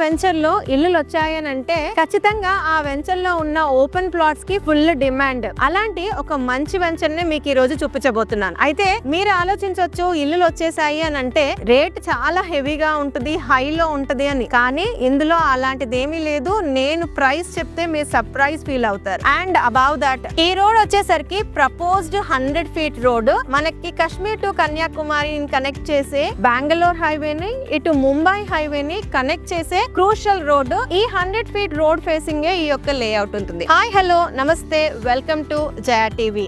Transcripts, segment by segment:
Venture లో ఇల్లులు వచ్చాయనంటే ఖచ్చితంగా ఆ వెంచర్ లో ఉన్న ఓపెన్ ప్లాట్స్ కి ఫుల్ డిమాండ్. అలాంటి ఒక మంచి వెంచర్ ని మీకు ఈ రోజు చూపించబోతున్నాను. అయితే మీరు ఆలోచించవచ్చు ఇల్లులు వచ్చేసాయి అని అంటే రేట్ చాలా హెవీగా ఉంటుంది, హైలో ఉంటది అని. కానీ ఇందులో అలాంటిది ఏమీ లేదు. నేను ప్రైస్ చెప్తే మీరు సర్ప్రైజ్ ఫీల్ అవుతారు. అండ్ అబౌవ్ దట్ ఈ రోడ్ వచ్చేసరికి ప్రపోజ్డ్ 100 ఫీట్ రోడ్ మనకి కాశ్మీర్ టు కన్యాకుమారి కనెక్ట్ చేసే బెంగళూరు హైవేని ఇటు ముంబై హైవేని కనెక్ట్ చేసే క్రూషల్ రోడ్. ఈ 100 ఫీట్ రోడ్ ఫేసింగ్ ఈ యొక్క లేఅవుట్ ఉంటుంది. హాయ్ హలో నమస్తే, వెల్కమ్ టు జయా టీవీ.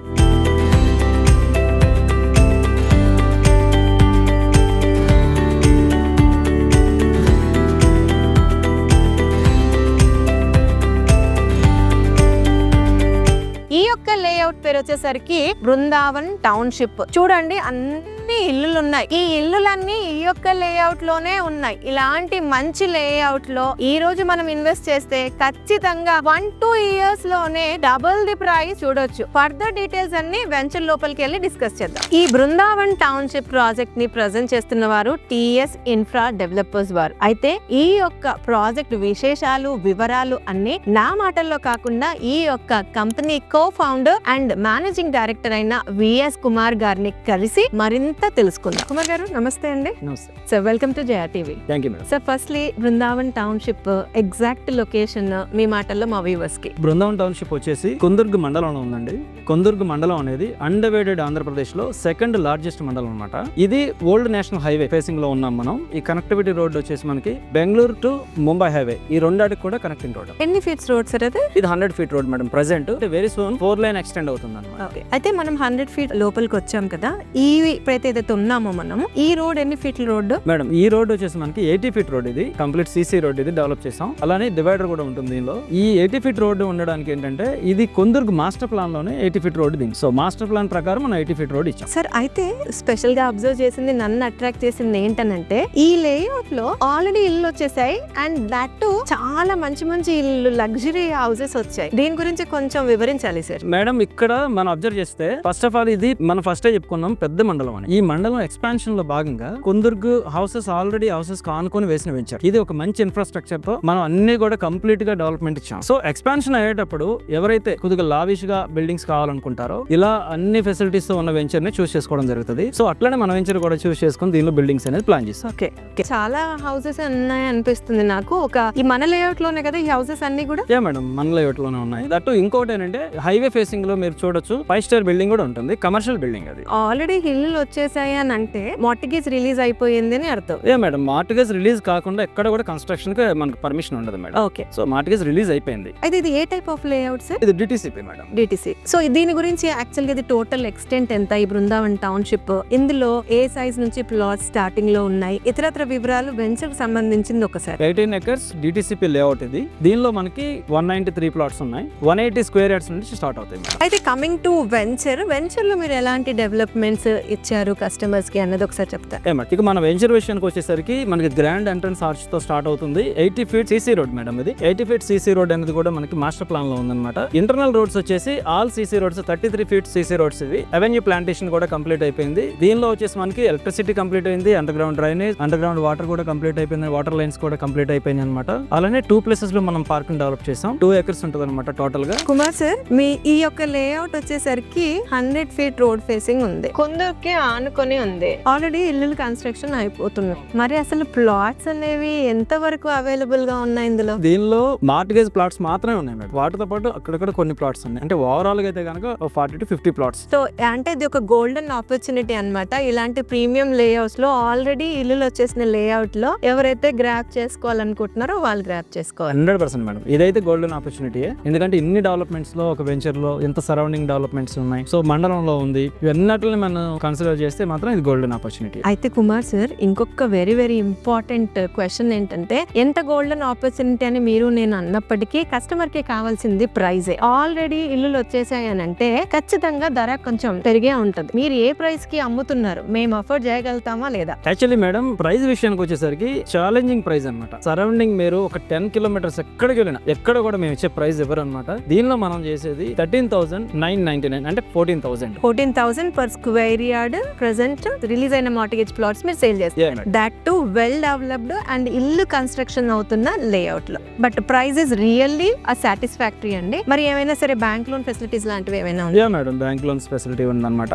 ఈ యొక్క లేఅవుట్ పేరు వచ్చేసరికి బృందావన్ టౌన్షిప్. చూడండి అన్ని ఇల్లులు ఉన్నాయి. ఈ ఇల్లులన్నీ ఈ యొక్క లేఅవుట్ లోనే ఉన్నాయి. ఇలాంటి మంచి లేఅవుట్ లో ఈ రోజు మనం ఇన్వెస్ట్ చేస్తే ఖచ్చితంగా 1-2 ఇయర్స్ లోనే డబుల్ ది ప్రైస్ చూడొచ్చు. ఫర్దర్ డీటెయిల్స్ అన్ని వెంచర్ లోపలికి వెళ్ళి డిస్కస్ చేద్దాం. ఈ బృందావన్ టౌన్షిప్ ప్రాజెక్ట్ ని ప్రజెంట్ చేస్తున్న వారు టీఎస్ ఇన్ఫ్రా డెవలపర్స్ వారు. అయితే ఈ యొక్క ప్రాజెక్ట్ విశేషాలు వివరాలు అన్ని నా మాటల్లో కాకుండా ఈ యొక్క company co-founder and managing director VS విఎస్ కుమార్ గారిని కలిసి మరింత తెలుసుకుందాం. కుమార్ గారు నమస్తే అండి. నమస్తే sir, welcome to Jaya TV. Thank you madam. Sir, firstly Brindavan township exact location మీ మాటల్లో మా వ్యూవర్స్ కి. బృందావన్ టౌన్షిప్ వచ్చేసి కొందుర్గు మండలంలో ఉందండి. కొందుర్గు మండలం అనేది అన్డివైడెడ్ ఆంధ్రప్రదేశ్ లో సెకండ్ లార్జెస్ట్ మండలం అన్నమాట. ఇది ఓల్డ్ నేషనల్ హైవే ఫేసింగ్ లో ఉన్నాం మనం. ఈ కనెక్టివిటీ రోడ్ వచ్చేసి మనకి బెంగళూరు టు ముంబై హైవే ఈ రెండాటికి కూడా కనెక్టింగ్ రోడ్. ఎన్ని ఫీట్స్ రోడ్ సార్ అది? ఇది 100 feet road madam. Present very soon 4 line extend అవుతుంది అన్నమాట. అయితే మనం 100 ఫీట్ లోపలికి వచ్చాం కదా. ఈ ఇప్పుడైతే ఏదైతే ఉన్నామో మనము, ఈ రోడ్ ఎన్ని ఫీట్ల రోడ్ మేడం? ఈ రోడ్ వచ్చేసి మనకి 80 ఫీట్ రోడ్. ఇది కంప్లీట్ సీసీ రోడ్. ఇది డెవలప్ చేసాం. అలానే డివైడర్ కూడా ఉంటుంది దీనిలో. ఈ 80 ఫీట్ రోడ్ ఉండడానికి ఏంటంటే ఇది కొందుర్గు మాస్టర్ ప్లాన్ లోనే 80 ఫీట్ రోడ్ దీనికి. సో మాస్టర్ ప్లాన్ ప్రకారం మనం 80 ఫీట్ రోడ్ ఇచ్చాం. సార్, అయితే స్పెషల్ గా అబ్జర్వ్ చేసింది, నన్ను అట్రాక్ట్ చేసింది ఏంటనంటే ఈ లేఅవుట్ లో ఆల్రెడీ ఇల్లు వచ్చేసాయి. అండ్ దట్ చాలా మంచి మంచి ఇల్లు, లగ్జరీ హౌసెస్ వచ్చాయి. దీని గురించి కొంచెం వివరించాలి సార్. మేడం, ఇక్కడ మనం అబ్జర్వ్ చేస్తే ఫస్ట్ ఆఫ్ ఆల్ ఇది మనం ఫస్ట్ చెప్పుకున్నాం పెద్ద మండలం అని. ఈ మండలం ఎక్స్పాన్షన్ లో భాగంగా కొందుర్గు హౌసెస్ ఆల్రెడీ హౌసెస్ కానుకొని వేసిన వెంచర్. ఇది ఒక మంచి ఇన్ఫ్రాస్ట్రక్చర్ తో మనం అన్ని కూడా కంప్లీట్ గా డెవలప్మెంట్ ఇచ్చాం. సో ఎక్స్పాన్షన్ అయ్యేటప్పుడు ఎవరైతే కొద్దిగా లావిష్ గా బిల్డింగ్స్ కావాలనుకుంటారో ఇలా అన్ని ఫెసిలిటీస్ తో ఉన్న వెంచర్ ని చూస్ చేసుకోవడం జరుగుతుంది. సో అట్లనే మన వెంచర్ కూడా చూస్ చేసుకుని దీనిలో బిల్డింగ్స్ అనేది ప్లాన్ చేస్తాం. ఓకే, చాలా హౌసెస్ ఉన్నాయి అనిపిస్తుంది నాకు. ఈ మన లేఅవుట్ లోనే కదా ఈ హౌసెస్ అన్ని కూడా? మేడం, మన లేఅవుట్ లోనే ఉన్నాయి. దట్టు ఇంకోటి ఏంటంటే హైవే ఫేసింగ్ లో మీరు చూడొచ్చు 5 స్టార్ బిల్డింగ్ కూడా ఉంటుంది. కమర్షియల్ బిల్డింగ్ అది. ఆల్రెడీ ఇల్లు వచ్చేసాయి అని అంటే మార్టిగేజ్ రిలీజ్ అయిపోయింది అని అర్థం. మేడం, మార్టిగేజ్ రిలీజ్ కాకుండా ఎక్కడ కూడా కన్స్ట్రక్షన్ కి మనకు పర్మిషన్ ఉండదు madam. Okay, so mortgage release అయిపోయింది. అయితే ఇది ఏ టైప్ ఆఫ్ లేఅవుట్ సార్? ఇది డిటిసిపి మేడం. డిటిసి. సో దీని గురించి యాక్చువల్ గా ఇది టోటల్ ఎక్స్టెంట్ ఎంత ఈ బృందావన్ టౌన్షిప్? ఇందులో ఏ సైజ్ నుంచి ప్లాట్స్ స్టార్టింగ్ లో ఉన్నాయి, ఇతరత్ర వివరాలు వెంచర్ కి సంబంధించింది ఒకసారి. 18 acres డిటిసిపి లేఅవుట్ ఇది. దీనిలో మనకి 193 ప్లాట్స్ ఉన్నాయి. 180 స్క్వేర్ యార్డ్స్ నుంచి స్టార్ట్ అవుతాయి మేడం. అయితే కమింగ్ టు వెంచర్ లో మీరు ఎలాంటి డెవలప్మెంట్స్ ఇచ్చారు కస్టమర్స్ కి అన్నది ఒకసారి చెప్తారు. ఇక మన వెంచర్ విషయానికి వచ్చేసరికి మనకి గ్రాండ్ ఎంట్రన్స్ ఆర్చ్ తో స్టార్ట్ అవుతుంది. 80 ఫీట్ సీసీ రోడ్ మేడం. ఇది 80 ఫీట్ సీసీ రోడ్ అనేది కూడా మనకి మాస్టర్ ప్లాన్ లో ఉందన్నమాట. ఇంటర్నల్ రోడ్స్ వచ్చేసి all CC roads 33 feet CC roads. ఇవి అవెన్యూ ప్లాంటేషన్ కూడా కంప్లీట్ అయిపోయింది. దీనిలో వచ్చేసి మనకి ఎలక్ట్రిసిటీ కంప్లీట్ అయింది. Under ground drainage, under ground water కూడా కంప్లీట్ అయిపోయింది. వాటర్ లైన్స్ కూడా కంప్లీట్ అయిపోయింది అనమాట. అలానే 2 ప్లేసెస్ లో మనం పార్కింగ్ డెవలప్ చేసాం. 2 acres ఉంటుంది అనమాట టోటల్ గా. కుమార్ సార్, మీ ఈ యొక్క లేఅవుట్ వచ్చేసరికి 100 ఫీట్ రోడ్ ఫేసింగ్ ఉంది. కొందరికి ఆనుకొని ఉంది. ఆల్రెడీ ఇల్లు కన్స్ట్రక్షన్ అయిపోతున్నాయి. మరి అసలు ప్లాట్స్ అనేవి ఎంత వరకు అవైలబుల్ గా ఉన్నాయి ఇందులో? దీనిలో మార్టిగేజ్ ప్లాట్స్ మాత్రమే ఉన్నాయి మేడం. వాటితో పాటు అక్కడక్కడ కొన్ని ప్లాట్స్ ఉన్నాయి. అంటే ఓవరాల్ గా అయితే కనుక 40 to 50 ప్లాట్స్. సో అంటే ఇది ఒక గోల్డెన్ ఆపర్చునిటీ అన్నమాట. ఇలాంటి ప్రీమియం లేఅవుట్స్ లో ఆల్రెడీ ఇల్లులు వచ్చేసిన లేఅవుట్ లో ఎవరైతే గ్రాప్ చేసుకోవాలనుకుంటున్నారో వాళ్ళు గ్రాప్ చేసుకోవాలి. 100% మేడం. ఇదైతే గోల్డెన్ ఆపర్చునిటీ. ఎందుకంటే ఇన్ని డెవలప్మెంట్స్ లో ఒక వెంచర్ లో ఎంత సరౌండింగ్ డెవలప్మెంట్స్ ఉన్నాయి. సో మండలంలో ఉంది. ఇవన్నిటిని మనం కన్సిడర్ చేస్తే మాత్రం ఇది గోల్డెన్ ఆపర్చునిటీ. అయితే కుమార్ సార్, ఇంకొక వెరీ వెరీ ఇంపార్టెంట్ క్వశ్చన్ ఏంటంటే, ఎంత గోల్డెన్ ఆపర్చునిటీ అని మీరు నేను అన్నప్పటికీ కస్టమర్ కి కావాల్సింది ప్రైజే. ఆల్రెడీ ఇల్లులు వచ్చేసాయి అని అంటే ఖచ్చితంగా ధర కొంచెం పెరిగే ఉంటది. మీరు ఏ ప్రైస్ కి అమ్ముతున్నారు, మేము అఫోర్డ్ చేయగలుగుతామా లేదా? యాక్చువల్లీ మేడం, ప్రైస్ విషయానికి వచ్చేసరికి ఛాలెంజింగ్ ప్రైస్ అనమాట. సరౌండింగ్ మీరు ఒక 10 కిలోమీటర్స్ ఎక్కడికి వెళ్ళినా ఎక్కడ కూడా మేము ఇచ్చే ప్రైస్ ఎవరు అనమాట. దీనిలో మనం చేసేది 13,999 అంటే 14,000 per square yard present release అయిన మార్టిగేజ్ ప్లాట్స్ మీరు సేల్ చేస్తారు. That to well developed and ఇల్లు కన్స్ట్రక్షన్ అవుతున్న లేఅవుట్ లో. But price is really satisfactory అండి. మరి ఏమైనా సరే బ్యాంక్ లోన్ ఫెసిలిటీస్ లాంటివి ఏమైనా ఉన్నాయి? మేడం, బ్యాంక్ లోన్స్ ఫెసిలిటీ ఉందన్నమాట.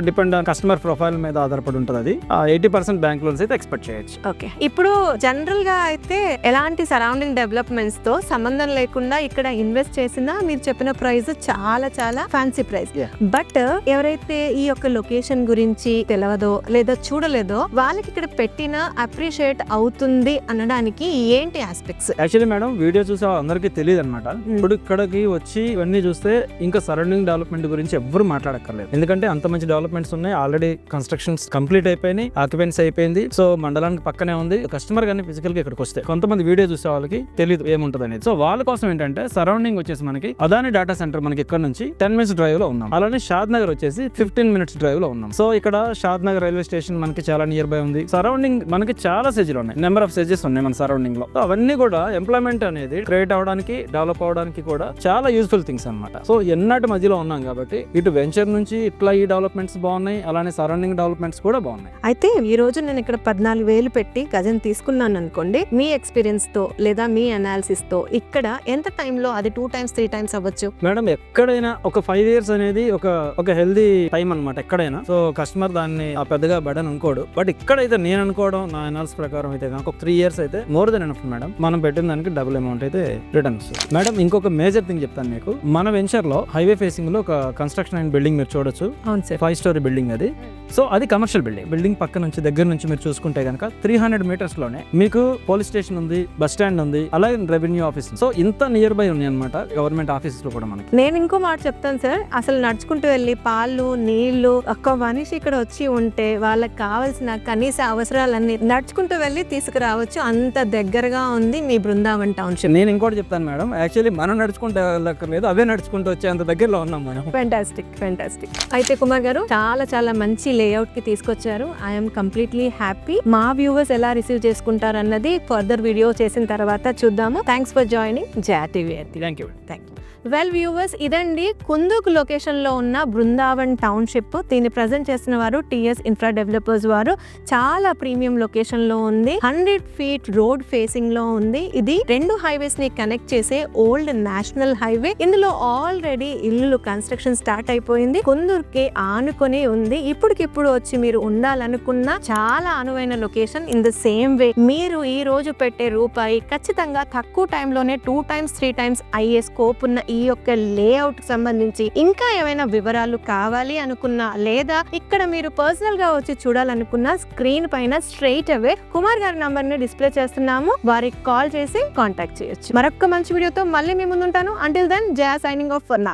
డిపెండ్ ఆన్ కస్టమర్ ప్రొఫైల్ మీద ఆధారపడి ఉంటుంది. అది 80% బ్యాంక్ లోన్స్ అయితే ఎక్స్పెక్ట్ చేయొచ్చు. ఓకే, ఇప్పుడు జనరల్ గా అయితే ఎలాంటి సరౌండింగ్ డెవలప్మెంట్స్ తో సంబంధం లేకుండా ఇక్కడ ఇన్వెస్ట్ చేసినా మీరు చెప్పిన ప్రైస్ చాలా చాలా ఫ్యాన్సీ ప్రైస్. బట్ ఎవరైతే ఈ యొక్క లొకేషన్ గురించి తెలియదో లేదా చూడలేదో వాళ్ళకి ఇక్కడ పెట్టిన అప్రిషియేట్ అవుతుంది అనడానికి ఏంటి ఆస్పెక్ట్స్? యాక్చువల్లీ మేడం, వీడియో చూసే అందరికీ తెలియదు అనమాట. ఇప్పుడు ఇక్కడికి వచ్చి ఇవన్నీ చూస్తే ఇంకా సరౌండింగ్ డెవలప్మెంట్ గురించి ఎవ్వరు మాట్లాడక్కర్లేదు. ఎందుకంటే అంత మంచి డెవలప్మెంట్స్ ఉన్నాయి. ఆల్రెడీ కన్స్ట్రక్షన్స్ కంప్లీట్ అయిపోయినాయి, ఆక్యుపెన్సీ అయిపోయింది. సో మండలానికి పక్కనే ఉంది. కస్టమర్ కానీ ఫిజికల్ గా ఇక్కడికి వస్తే కొంతమంది వీడియో చూసే వాళ్ళకి తెలియదు ఏముంటుంది అనేది. సో వాళ్ళ కోసం ఏంటంటే సరౌండింగ్ వచ్చేసి మనకి అదాని డేటా సెంటర్ మనకి ఇక్కడ నుంచి 10 minutes డ్రైవ్ లో ఉన్నాం. అలానే షాద్ నగర్ వచ్చేసి 15 minutes డ్రైవ్ లో ఉన్నాం. సో ఇక్కడ షాద్ నగర్ రైల్వే స్టేషన్ మనకి చాలా నియర్ బై ఉంది. సరౌండింగ్ మనకి చాలా సెజ్లు ఉన్నాయి, నెంబర్ ఆఫ్ సెజెస్ ఉన్నాయి మన సరౌండింగ్ లో. సో అవన్నీ కూడా ఎంప్లాయ్మెంట్ అనేది క్రియేట్ అవడానికి, డెవలప్ అవడానికి కూడా చాలా యూస్ఫుల్ థింగ్స్ అనమాట. సో ఎన్నటి మధ్యలో ఉన్నాం కాబట్టి ఇటు వెంచర్ నుంచి ఇట్లా ఈ డెవలప్మెంట్స్ బాగున్నాయి, అలానే సరౌండింగ్ డెవలప్మెంట్స్ కూడా బాగున్నాయి. అయితే ఈ రోజు నేను ఇక్కడ 14,000 పెట్టి గజం తీసుకున్నాను అనుకోండి, మీ ఎక్స్పీరియన్స్ తో లేదా మీ అనాలిసిస్ తో ఇక్కడ ఎంత టైంలో అది 2 times 3 times అవ్వచ్చు? మేడం, ఎక్కడైనా ఒక 5 years అనేది ఒక హెల్దీ టైం అనమాట ఎక్కడైనా. సో కస్టమర్ దాన్ని పెద్దగా బడన్ అనుకోడు. బట్ ఇక్కడైతే నేను అనుకోవడం, నా అనాలిసిస్ ప్రకారం అయితే ఒక 3 years అయితే మోర్ దెన్ ఎనఫ్ మేడం. మనం పెట్టిన దానికి డబుల్ అమౌంట్ అయితే రిటర్న్ వస్తుంది. మేడం, ఇంకొక మేజర్ థింగ్ చెప్తాను మీకు. మన వెంచర్ లో హైవే ఫేసింగ్ లో ఒక కన్స్ట్రక్షన్ అయిన బిల్డింగ్ మీరు చూడొచ్చు. అవును సార్, 5 story బిల్డింగ్ అది. సో అది కమర్షియల్ బిల్డింగ్. బిల్డింగ్ పక్క నుంచి దగ్గర నుంచి మీరు చూసుకుంటే కనుక 300 meters లోనే మీకు పోలీస్ స్టేషన్ ఉంది, బస్ స్టాండ్ ఉంది, అలాగే రెవెన్యూ ఆఫీస్. సో ఇంత నియర్ బై ఉన్నాయి అనమాట గవర్నమెంట్ ఆఫీసెస్ లో కూడా మనకి. నేను ఇంకో మాట చెప్తాను సార్, అసలు నడుచుకుంటూ వెళ్ళి పాలు నీళ్లు ఒక్క మనిషి ఇక్కడ వచ్చి ఉంటే వాళ్ళకి కావాల్సిన కనీస అవసరాలన్నీ నడుచుకుంటూ వెళ్ళి తీసుకురావచ్చు. అంత దగ్గరగా ఉంది మీ బృందావన్ టౌన్షిప్. నేను ఇంకోటి చెప్తాను మేడం, యాక్చువల్లీ మనం నడుచుకుంటే వెళ్ళక్కర్లేదు, అవే నడుచుకుంటూ వచ్చే అంత దగ్గరలో ఉన్నాం మనం. ఫ్యాంటాస్టిక్. అయితే కుమార్ గారు చాలా చాలా మంచి లేఅవుట్ కి తీసుకొచ్చారు. I'm completely happy. మా వ్యూవర్స్ ఎలా రిసీవ్ చేసుకుంటారు అన్నది ఫర్దర్ వీడియో చేసిన తర్వాత చూద్దాము. Thanks for joining Jaya TV. Thank you. Well viewers, ఇదండి కుందుకు లొకేషన్ లో ఉన్న బృందావన్ టౌన్షిప్. దీన్ని ప్రజెంట్ చేస్తున్న వారు టీఎస్ ఇన్ఫ్రా డెవలపర్స్ వారు. చాలా ప్రీమియం లొకేషన్ లో ఉంది. 100 feet రోడ్ ఫేసింగ్ లో ఉంది. ఇది 2 highways ని కనెక్ట్ చేసే ఓల్డ్ నేషనల్ హైవే. ఇందులో ఆల్రెడీ ఇల్లు కన్స్ట్రక్షన్ స్టార్ట్ అయిపోయింది. కుందూరుకి ఆనుకొని ఉంది. ఇప్పటికిప్పుడు వచ్చి మీరు ఉండాలనుకున్న చాలా అనువైన location. In the same way మీరు ఈ రోజు పెట్టే రూపాయి ఖచ్చితంగా తక్కువ టైంలోనే 2 times 3 times అయ్యే స్కోప్ ఉన్న ఈ యొక్క లేఅవుట్ సంబంధించి ఇంకా ఏమైనా వివరాలు కావాలి అనుకున్నా లేదా ఇక్కడ మీరు పర్సనల్ గా వచ్చి చూడాలనుకున్నా స్క్రీన్ పైన స్ట్రైట్ అవే కుమార్ గారి నంబర్ ని డిస్ప్లే చేస్తున్నాము. వారికి కాల్ చేసి కాంటాక్ట్ చేయొచ్చు. మరొక మంచి వీడియోతో మళ్ళీ మీ ముందుంటాను. Until then Jaya signing off for now.